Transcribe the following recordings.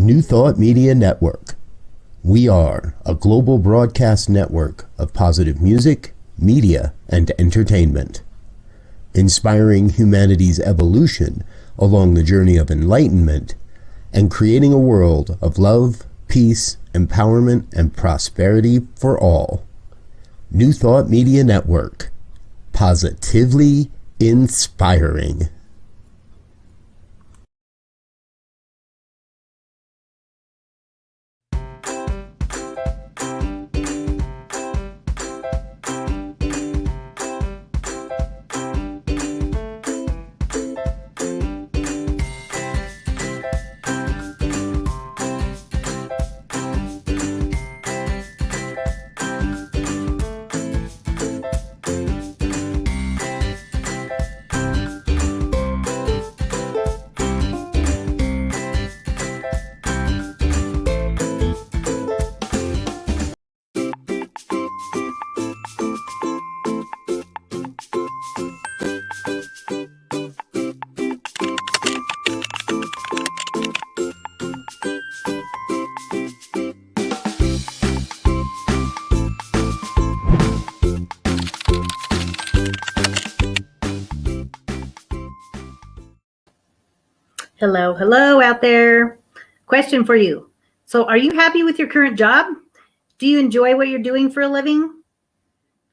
New Thought Media Network. We are a global broadcast network of positive music, media, and entertainment, inspiring humanity's evolution along the journey of enlightenment and creating a world of love, peace, empowerment, and prosperity for all. New Thought Media Network. Positively inspiring. Hello out there. Question for you. So are you happy with your current job? Do you enjoy what you're doing for a living?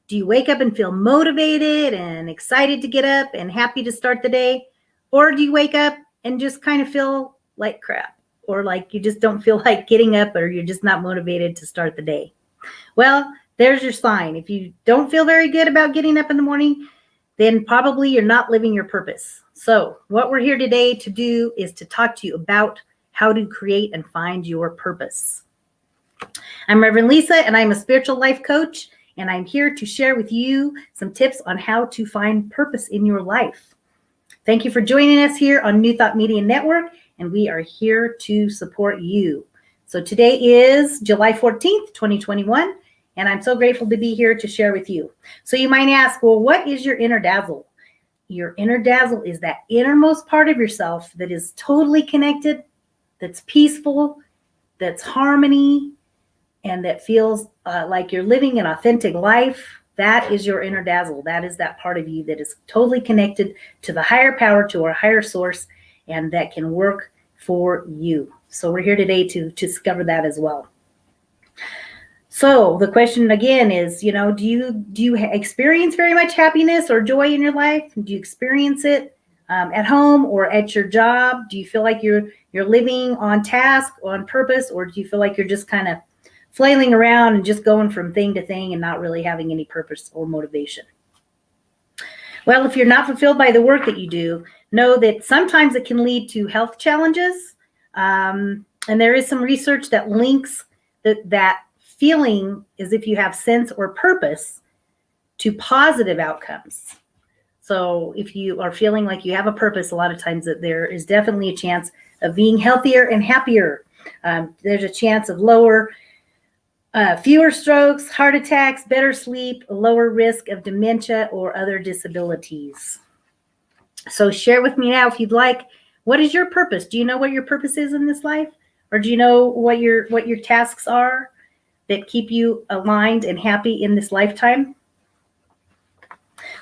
Do you wake up and feel motivated and excited to get up and happy to start the day? Or do you wake up and just kind of feel like crap, or like you just don't feel like getting up, or you're just not motivated to start the day? Well, there's your sign. If you don't feel very good about getting up in the morning, then probably you're not living your purpose. So what we're here today to do is to talk to you about how to create and find your purpose. I'm Reverend Lisa, and I'm a spiritual life coach, and I'm here to share with you some tips on how to find purpose in your life. Thank you for joining us here on New Thought Media Network, and we are here to support you. So today is July 14th, 2021, and I'm so grateful to be here to share with you. So you might ask, well, what is your inner dazzle? Your inner dazzle is that innermost part of yourself that is totally connected, that's peaceful, that's harmony, and that feels like you're living an authentic life. That is your inner dazzle. That is that part of you that is totally connected to the higher power, to our higher source, and that can work for you. So we're here today to discover that as well. So the question again is, do you experience very much happiness or joy in your life? Do you experience it at home or at your job? Do you feel like you're living on task, on purpose, or do you feel like you're just kind of flailing around and just going from thing to thing and not really having any purpose or motivation? Well, if you're not fulfilled by the work that you do, know that sometimes it can lead to health challenges. And there is some research that links that feeling as if you have sense or purpose to positive outcomes. So if you are feeling like you have a purpose, a lot of times that there is definitely a chance of being healthier and happier. There's a chance of fewer strokes, heart attacks, better sleep, lower risk of dementia or other disabilities. So share with me now if you'd like, what is your purpose? Do you know what your purpose is in this life? Or do you know what your tasks are that keep you aligned and happy in this lifetime?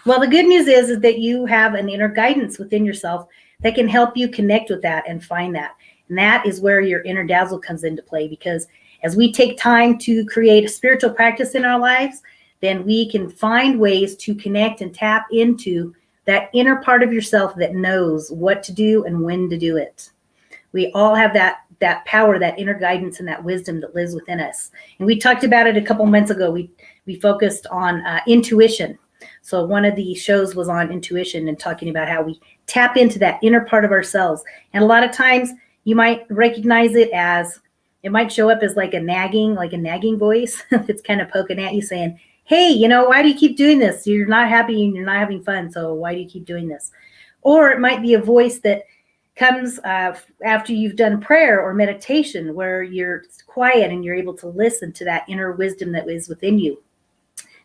Well, the good news is that you have an inner guidance within yourself that can help you connect with that and find that. And that is where your inner dazzle comes into play, because as we take time to create a spiritual practice in our lives, then we can find ways to connect and tap into that inner part of yourself that knows what to do and when to do it. We all have that power, that inner guidance, and that wisdom that lives within us. And we talked about it a couple months ago. We focused on intuition. So one of the shows was on intuition and talking about how we tap into that inner part of ourselves. And a lot of times you might recognize it as, it might show up as like a nagging voice that's kind of poking at you saying, hey, why do you keep doing this? You're not happy and you're not having fun. So why do you keep doing this? Or it might be a voice that comes after you've done prayer or meditation, where you're quiet and you're able to listen to that inner wisdom that is within you,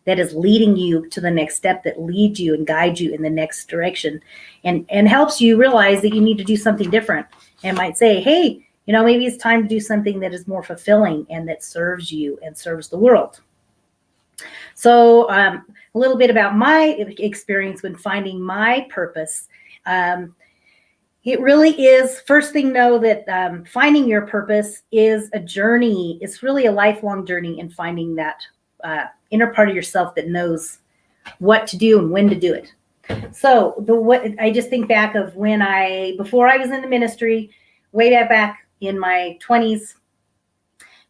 that is leading you to the next step, that leads you and guides you in the next direction, and helps you realize that you need to do something different. And might say, hey, maybe it's time to do something that is more fulfilling and that serves you and serves the world. So a little bit about my experience when finding my purpose. It really is, first thing, know that finding your purpose is a journey. It's really a lifelong journey in finding that inner part of yourself that knows what to do and when to do it. So I just think back of before I was in the ministry, way back in my 20s,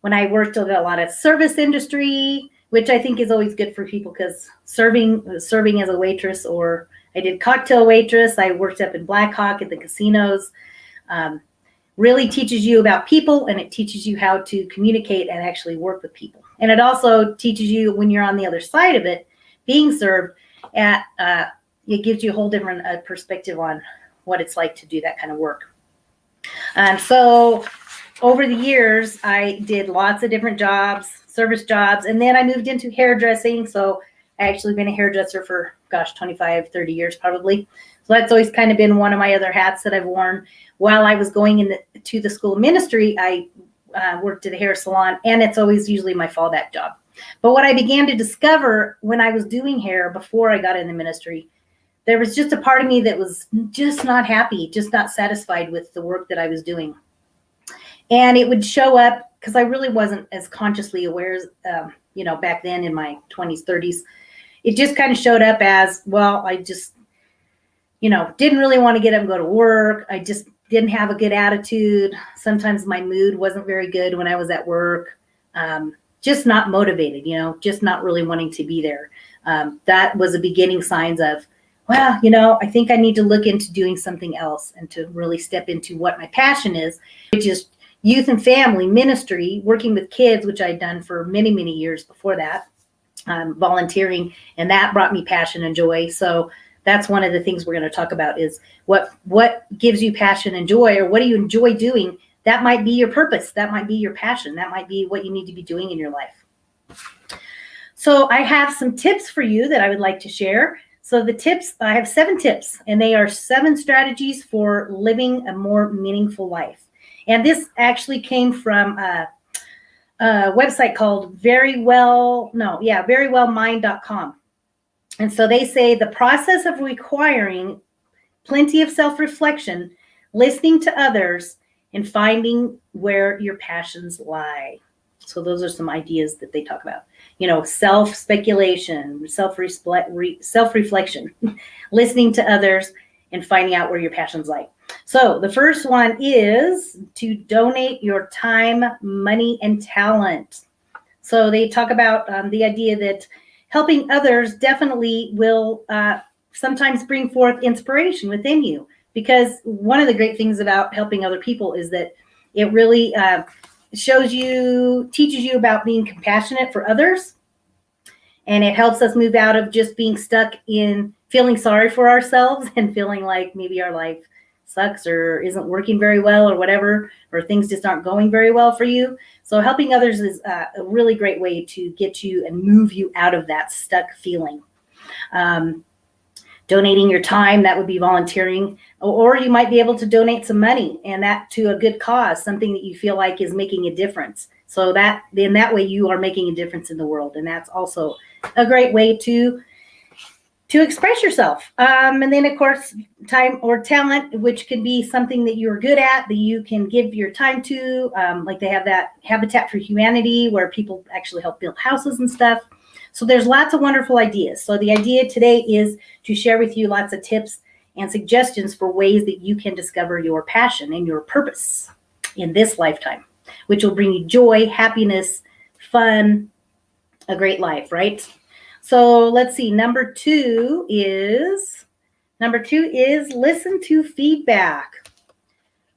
when I worked in a lot of service industry, which I think is always good for people, because serving as a waitress, or I did cocktail waitress. I worked up in Black Hawk at the casinos. Really teaches you about people, and it teaches you how to communicate and actually work with people. And it also teaches you, when you're on the other side of it, being served, it gives you a whole different perspective on what it's like to do that kind of work. So over the years, I did lots of different jobs, service jobs, and then I moved into hairdressing. So I actually been a hairdresser for, 25, 30 years probably. So that's always kind of been one of my other hats that I've worn. While I was going to the school of ministry, I worked at a hair salon, and it's always usually my fallback job. But what I began to discover when I was doing hair before I got in the ministry, there was just a part of me that was just not happy, just not satisfied with the work that I was doing. And it would show up, because I really wasn't as consciously aware as, back then in my 20s, 30s. It just kind of showed up as, well, I just, didn't really want to get up and go to work. I just didn't have a good attitude. Sometimes my mood wasn't very good when I was at work. Just not motivated, just not really wanting to be there. That was the beginning signs of, well, I think I need to look into doing something else and to really step into what my passion is, which is youth and family ministry, working with kids, which I'd done for many, many years before that, volunteering, and that brought me passion and joy. So that's one of the things we're going to talk about is what gives you passion and joy, or what do you enjoy doing? That might be your purpose. That might be your passion. That might be what you need to be doing in your life. So I have some tips for you that I would like to share. So the tips, I have 7 tips, and they are 7 strategies for living a more meaningful life. And this actually came from a website called verywellmind.com. And so they say the process of requiring plenty of self-reflection, listening to others, and finding where your passions lie. So those are some ideas that they talk about. Self-speculation, self-reflection, listening to others, and finding out where your passions lie. So the first one is to donate your time, money, and talent. So they talk about the idea that helping others definitely will sometimes bring forth inspiration within you, because one of the great things about helping other people is that it really teaches you about being compassionate for others. And it helps us move out of just being stuck in feeling sorry for ourselves and feeling like maybe our life sucks or isn't working very well or whatever, or things just aren't going very well for you. So helping others is a really great way to get you and move you out of that stuck feeling. Donating your time, that would be volunteering, or you might be able to donate some money, and that to a good cause, something that you feel like is making a difference. So that in that way you are making a difference in the world, and that's also a great way to express yourself. And then of course, time or talent, which can be something that you're good at, that you can give your time to. Like they have that Habitat for Humanity where people actually help build houses and stuff. So there's lots of wonderful ideas. So the idea today is to share with you lots of tips and suggestions for ways that you can discover your passion and your purpose in this lifetime, which will bring you joy, happiness, fun, a great life, right? So let's see. Number two is listen to feedback.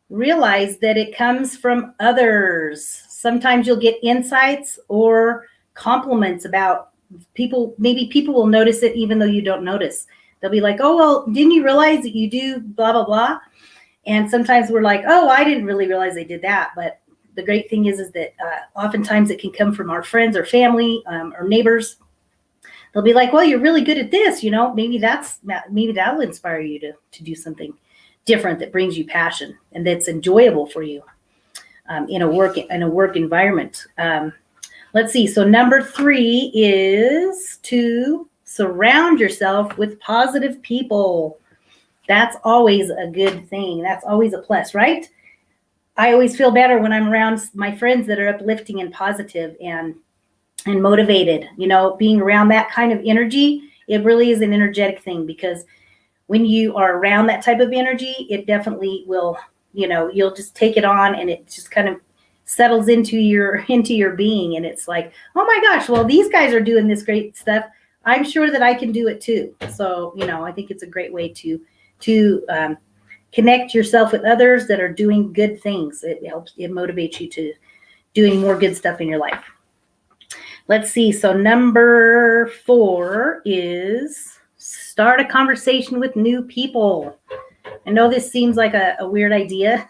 Realize that it comes from others. Sometimes you'll get insights or compliments about people. Maybe people will notice it even though you don't notice. They'll be like, oh, well, didn't you realize that you do blah, blah, blah? And sometimes we're like, oh, I didn't really realize I did that. But the great thing is that oftentimes it can come from our friends or family or neighbors. They'll be like, well, you're really good at this. Maybe that'll inspire you to do something different that brings you passion and that's enjoyable for you. in a work environment. Let's see. So number 3 is to surround yourself with positive people. That's always a good thing. That's always a plus, right? I always feel better when I'm around my friends that are uplifting and positive and motivated. Being around that kind of energy, it really is an energetic thing, because when you are around that type of energy, it definitely will, you'll just take it on, and it just kind of settles into your being. And it's like, oh my gosh, well, these guys are doing this great stuff. I'm sure that I can do it too. So, I think it's a great way to connect yourself with others that are doing good things. It motivates you to doing more good stuff in your life. Let's see. So number 4 is start a conversation with new people. I know this seems like a weird idea.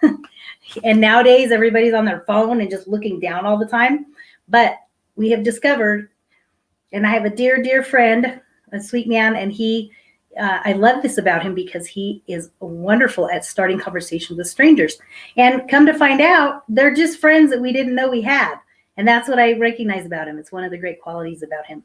And nowadays everybody's on their phone and just looking down all the time. But we have discovered, and I have a dear, dear friend, a sweet man, and I love this about him, because he is wonderful at starting conversations with strangers. And come to find out, they're just friends that we didn't know we had. And that's what I recognize about him. It's one of the great qualities about him.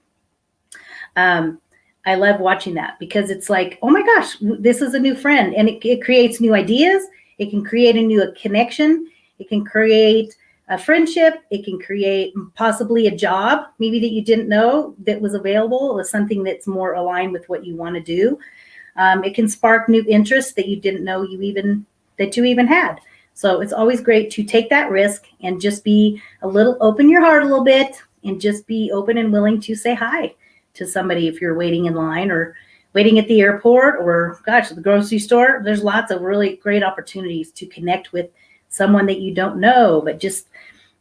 I love watching that, because it's like, oh my gosh, this is a new friend. And it creates new ideas. It can create a new connection. It can create a friendship. It can create possibly a job, maybe that you didn't know that was available, or something that's more aligned with what you want to do. It can spark new interests that you didn't know you even had. So it's always great to take that risk and just open your heart a little bit, and just be open and willing to say hi to somebody if you're waiting in line, or waiting at the airport, or the grocery store. There's lots of really great opportunities to connect with someone that you don't know, but just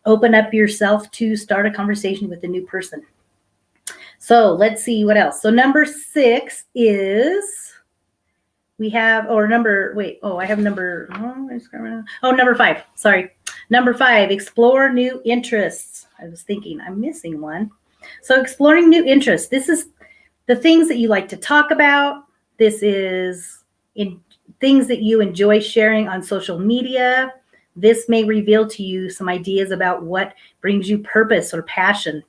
open up yourself to start a conversation with a new person. So let's see what else. So number 6 is number 5. Sorry. Number 5, explore new interests. I was thinking I'm missing one. So exploring new interests. This is the things that you like to talk about. This is in things that you enjoy sharing on social media. This may reveal to you some ideas about what brings you purpose or passion.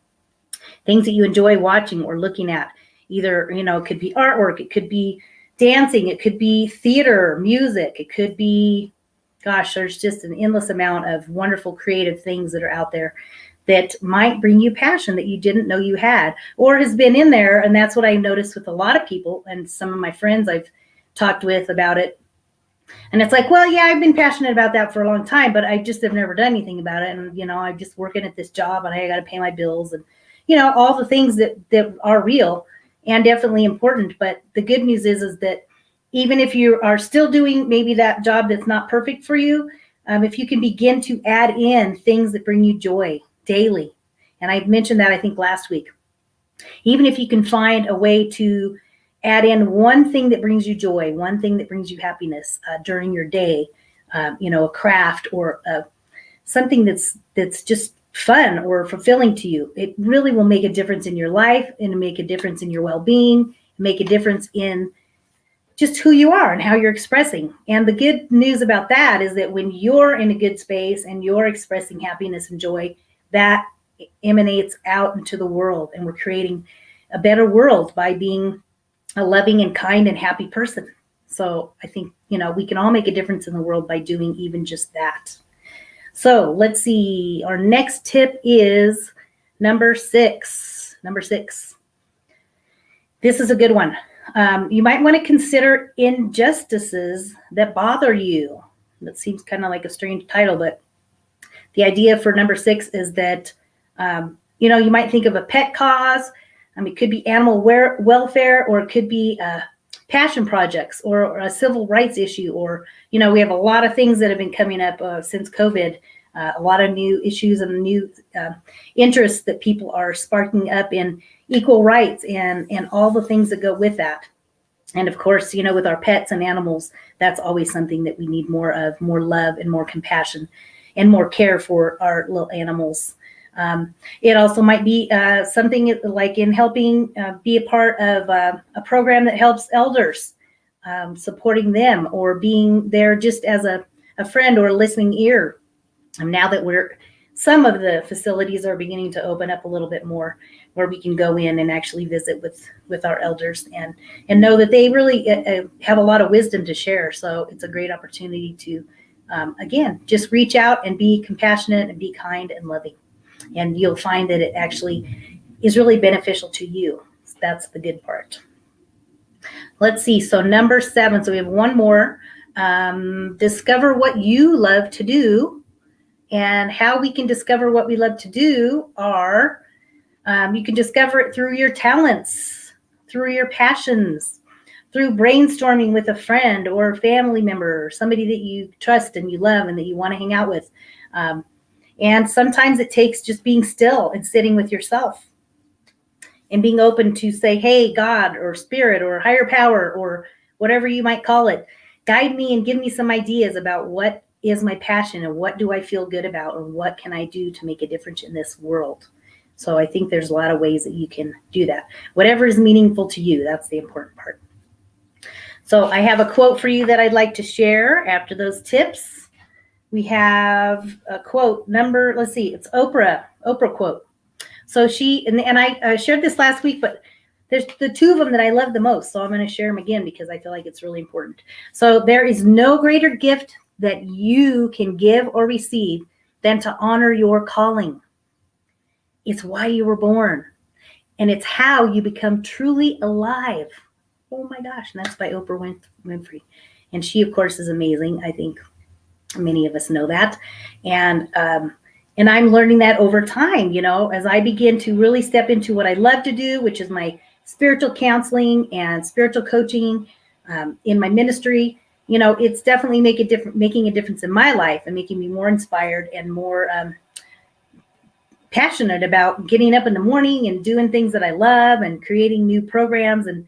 Things that you enjoy watching or looking at. Either, it could be artwork, it could be dancing, it could be theater, music, it could be, there's just an endless amount of wonderful creative things that are out there that might bring you passion that you didn't know you had, or has been in there. And that's what I noticed with a lot of people, and some of my friends I've talked with about it. And it's like, well, yeah, I've been passionate about that for a long time, but I just have never done anything about it. And, I'm just working at this job, and I got to pay my bills, and, all the things that are real and definitely important. But the good news is that even if you are still doing maybe that job that's not perfect for you, if you can begin to add in things that bring you joy daily. And I mentioned that, I think, last week. Even if you can find a way to add in one thing that brings you joy, one thing that brings you happiness during your day, a craft, or something that's just fun or fulfilling to you, it really will make a difference in your life, and make a difference in your well-being, make a difference in just who you are and how you're expressing. And the good news about that is that when you're in a good space and you're expressing happiness and joy, that emanates out into the world, and we're creating a better world by being a loving and kind and happy person. So I think, we can all make a difference in the world by doing even just that. So let's see. Our next tip is number 6. This is a good one. You might want to consider injustices that bother you. That seems kind of like a strange title, but the idea for number 6 is that, you might think of a pet cause. It could be animal welfare, or it could be passion projects, or a civil rights issue, or, we have a lot of things that have been coming up since COVID, a lot of new issues and new interests that people are sparking up in equal rights and all the things that go with that. And of course, with our pets and animals, that's always something that we need more of, more love and more compassion and more care for our little animals. It also might be something like in helping be a part of a program that helps elders, supporting them, or being there just as a friend or a listening ear. Now that some of the facilities are beginning to open up a little bit more, where we can go in and actually visit with our elders and know that they really have a lot of wisdom to share. So it's a great opportunity to, again, just reach out and be compassionate and be kind and loving. And you'll find that it actually is really beneficial to you. That's the good part. Let's see. So number 7. So we have one more. Discover what you love to do. And how we can discover what we love to do are, you can discover it through your talents, through your passions, through brainstorming with a friend or a family member, or somebody that you trust and you love and that you want to hang out with. And sometimes it takes just being still and sitting with yourself and being open to say, hey, God or spirit or higher power or whatever you might call it, guide me and give me some ideas about what is my passion and what do I feel good about or what can I do to make a difference in this world. So I think there's a lot of ways that you can do that. Whatever is meaningful to you, that's the important part. So I have a quote for you that I'd like to share after those tips. We have a quote let's see, it's Oprah quote. So she, and I shared this last week, but there's the 2 of them that I love the most. So I'm going to share them again because I feel like it's really important. So there is no greater gift that you can give or receive than to honor your calling. It's why you were born. And it's how you become truly alive. Oh my gosh. And that's by Oprah Winfrey. And she, of course, is amazing. I think many of us know that. And I'm learning that over time, as I begin to really step into what I love to do, which is my spiritual counseling and spiritual coaching in my ministry. It's definitely making a difference in my life and making me more inspired and more passionate about getting up in the morning and doing things that I love and creating new programs and,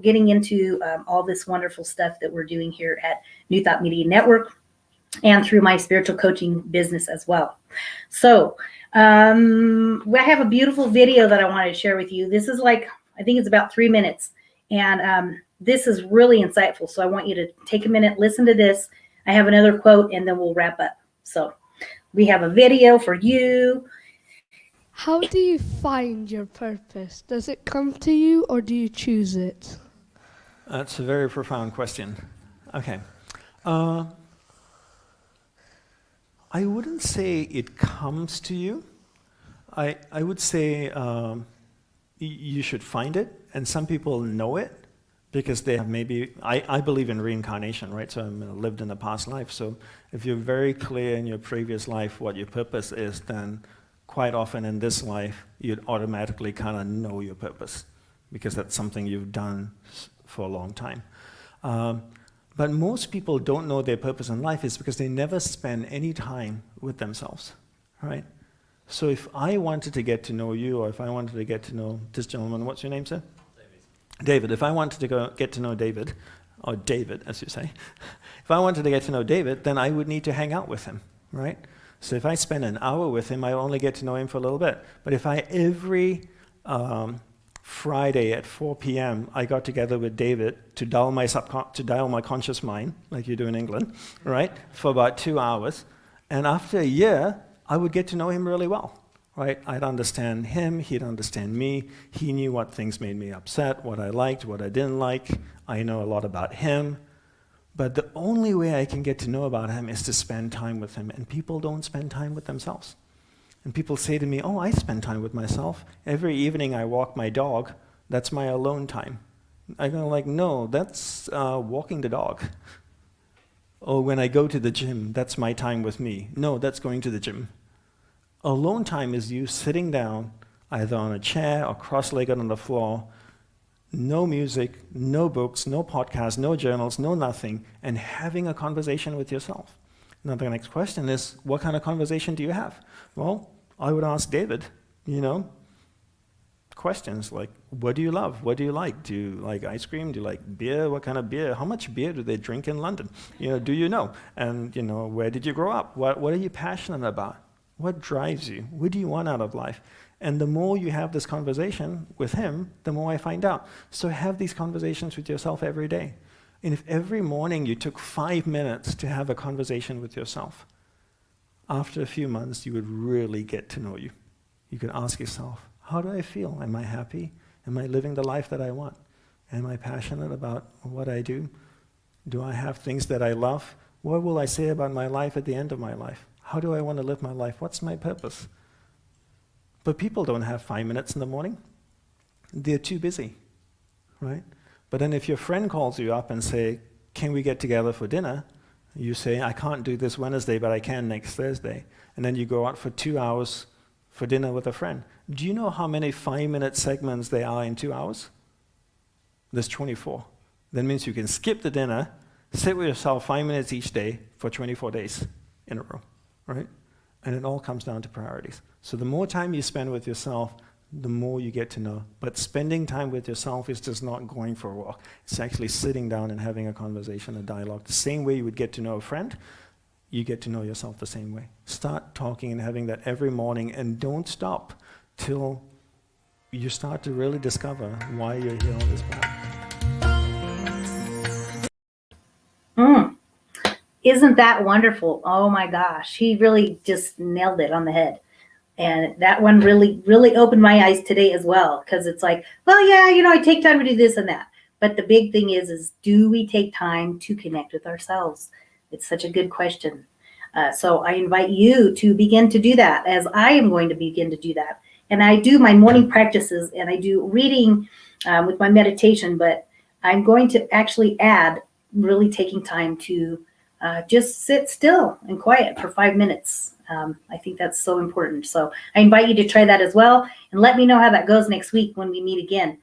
getting into all this wonderful stuff that we're doing here at New Thought Media Network and through my spiritual coaching business as well. So I have a beautiful video that I wanted to share with you. This is I think it's about 3 minutes. And this is really insightful. So I want you to take a minute, listen to this. I have another quote, and then we'll wrap up. So we have a video for you. How do you find your purpose? Does it come to you or do you choose it? That's a very profound question. Okay. I wouldn't say it comes to you. I would say you should find it, and some people know it because they have I believe in reincarnation, right? So I'm lived in a past life. So if you're very clear in your previous life what your purpose is, then quite often in this life, you'd automatically kind of know your purpose because that's something you've done for a long time. But most people don't know their purpose in life is because they never spend any time with themselves, right? So if I wanted to get to know you, or if I wanted to get to know this gentleman, what's your name, sir? David. If I wanted to get to know David, or David, as you say, if I wanted to get to know David, then I would need to hang out with him, right? So if I spend an hour with him, I only get to know him for a little bit. But if every Friday at 4 p.m., I got together with David to dial my conscious mind, like you do in England, right, for about 2 hours. And after a year, I would get to know him really well, right? I'd understand him, he'd understand me. He knew what things made me upset, what I liked, what I didn't like. I know a lot about him. But the only way I can get to know about him is to spend time with him. And people don't spend time with themselves. And people say to me, oh, I spend time with myself. Every evening I walk my dog. That's my alone time. I go no, that's walking the dog. Or when I go to the gym, that's my time with me. No, that's going to the gym. Alone time is you sitting down, either on a chair or cross-legged on the floor, no music, no books, no podcasts, no journals, no nothing, and having a conversation with yourself. Now the next question is, what kind of conversation do you have? Well, I would ask David, questions like, what do you love? What do you like? Do you like ice cream? Do you like beer? What kind of beer? How much beer do they drink in London? Do you know? And, where did you grow up? What are you passionate about? What drives you? What do you want out of life? And the more you have this conversation with him, the more I find out. So have these conversations with yourself every day. And if every morning you took 5 minutes to have a conversation with yourself, after a few months, you would really get to know you. You could ask yourself, how do I feel? Am I happy? Am I living the life that I want? Am I passionate about what I do? Do I have things that I love? What will I say about my life at the end of my life? How do I want to live my life? What's my purpose? But people don't have 5 minutes in the morning. They're too busy, right? But then if your friend calls you up and say, can we get together for dinner? You say, I can't do this Wednesday, but I can next Thursday. And then you go out for 2 hours for dinner with a friend. Do you know how many 5-minute segments there are in 2 hours? There's 24. That means you can skip the dinner, sit with yourself 5 minutes each day for 24 days in a row, right? And it all comes down to priorities. So the more time you spend with yourself, the more you get to know. But spending time with yourself is just not going for a walk. It's actually sitting down and having a conversation, a dialogue. The same way you would get to know a friend, you get to know yourself the same way. Start talking and having that every morning, and don't stop till you start to really discover why you're here on this path. Isn't that wonderful? Oh my gosh, he really just nailed it on the head. And that one really, really opened my eyes today as well, because it's like, well, yeah, I take time to do this and that. But the big thing is do we take time to connect with ourselves? It's such a good question. So I invite you to begin to do that, as I am going to begin to do that. And I do my morning practices, and I do reading with my meditation, but I'm going to actually add really taking time to just sit still and quiet for 5 minutes. I think that's so important. So I invite you to try that as well, and let me know how that goes next week when we meet again.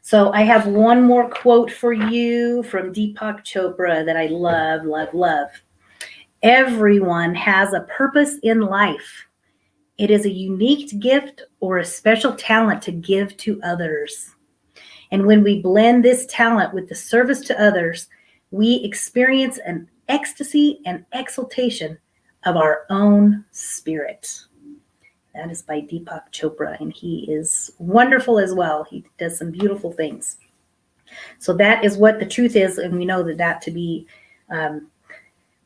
So I have one more quote for you from Deepak Chopra that I love, love, love. Everyone has a purpose in life. It is a unique gift or a special talent to give to others. And when we blend this talent with the service to others, we experience an ecstasy and exaltation of our own spirit. That is by Deepak Chopra, and he is wonderful as well. He does some beautiful things. So that is what the truth is, and we know that to be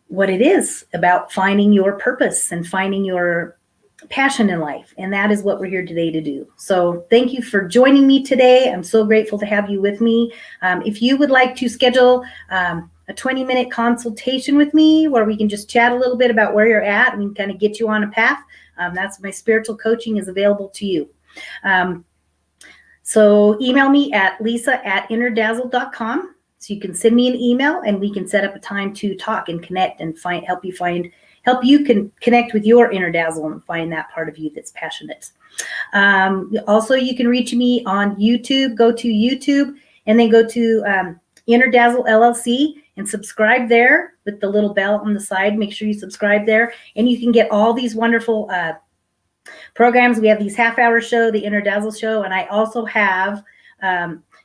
what it is about finding your purpose and finding your passion in life. And that is what we're here today to do. So thank you for joining me today. I'm so grateful to have you with me. If you would like to schedule a 20-minute consultation with me where we can just chat a little bit about where you're at and we can kind of get you on a path, that's my spiritual coaching is available to you. So email me at lisa@innerdazzle.com. So you can send me an email and we can set up a time to talk and connect and help you connect with your inner dazzle and find that part of you that's passionate. Also, you can reach me on YouTube. Go to YouTube and then go to Inner Dazzle LLC and subscribe there with the little bell on the side. Make sure you subscribe there, and you can get all these wonderful programs. We have these half-hour show, the Inner Dazzle show, and I also have.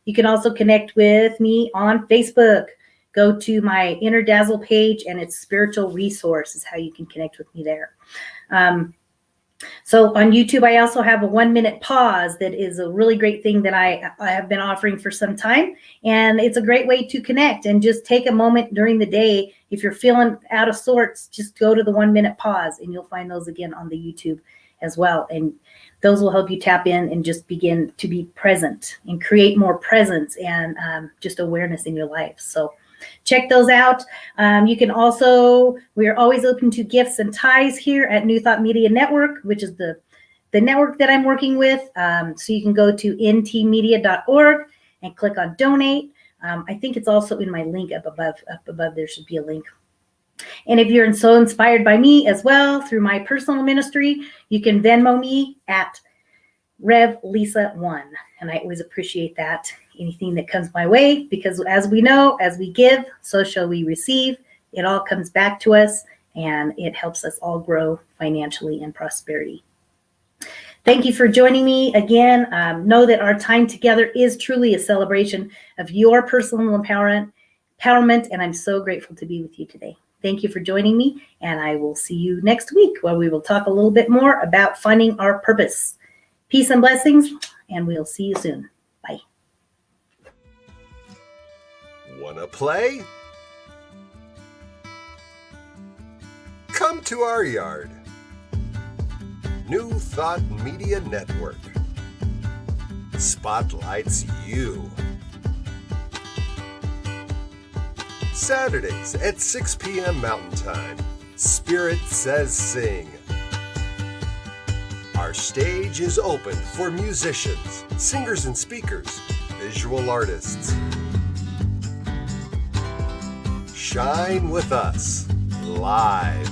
You can also connect with me on Facebook. Go to my Inner Dazzle page, and it's spiritual resource is how you can connect with me there. So on YouTube, I also have a 1-minute pause that is a really great thing that I have been offering for some time. And it's a great way to connect and just take a moment during the day. If you're feeling out of sorts, just go to the 1-minute pause and you'll find those again on the YouTube as well. And those will help you tap in and just begin to be present and create more presence and just awareness in your life. So check those out. You can also, we are always open to gifts and ties here at New Thought Media Network, which is the network that I'm working with. So you can go to ntmedia.org and click on donate. I think it's also in my link up above. Up above there should be a link. And if you're so inspired by me as well through my personal ministry, you can Venmo me at Rev Lisa 1. And I always appreciate that. Anything that comes my way, because as we know, as we give, so shall we receive. It all comes back to us, and it helps us all grow financially and prosperity. Thank you for joining me again. Know that our time together is truly a celebration of your personal empowerment, and I'm so grateful to be with you today. Thank you for joining me, and I will see you next week where we will talk a little bit more about finding our purpose. Peace and blessings, and we'll see you soon. Bye. Wanna play? Come to our yard. New Thought Media Network spotlights you. Saturdays at 6 p.m. Mountain Time, Spirit Says Sing. Our stage is open for musicians, singers and speakers, visual artists. Shine with us, live.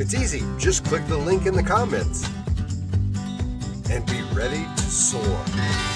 It's easy, just click the link in the comments and be ready to soar.